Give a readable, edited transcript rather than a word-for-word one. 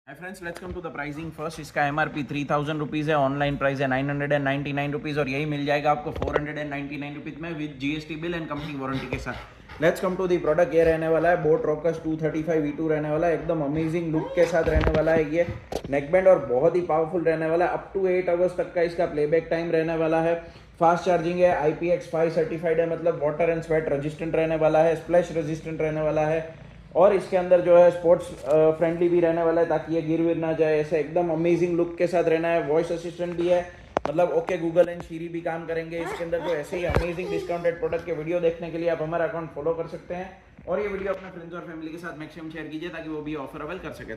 Hi friends, let's come to the pricing first. इसका MRP 3000 rupees है, online price है 999 rupees और यही मिल जाएगा आपको 499 रुपीज़ में with GST bill and company warranty के साथ। Let's come to the product. ये रहने वाला है बोट रॉकर्स 235 V2 रहने वाला है, एकदम अमेजिंग लुक के साथ रहने वाला है। ये नेकबैंड और बहुत ही पावरफुल रहने वाला है, अप टू 8 आवर्स तक का इसका प्लेबैक टाइम रहने वाला है। फास्ट चार्जिंग है, IPX5 सर्टिफाइड है, मतलब वाटर एंड स्वेट रेजिस्टेंट रहने वाला है, स्प्लैश रेजिस्टेंट रहने वाला है और इसके अंदर जो है स्पोर्ट्स फ्रेंडली भी रहने वाला है ताकि ये गिर विर ना जाए। ऐसे एकदम अमेजिंग लुक के साथ रहना है। वॉइस असिस्टेंट भी है, मतलब ओके गूगल एंड सीरी भी काम करेंगे इसके अंदर। तो ऐसे ही अमेजिंग डिस्काउंटेड प्रोडक्ट के वीडियो देखने के लिए आप हमारा अकाउंट फॉलो कर सकते हैं और ये वीडियो अपने फ्रेंड्स और फैमिली के साथ मैक्सिमम शेयर कीजिए ताकि वो भी ऑफर अवेल कर सके।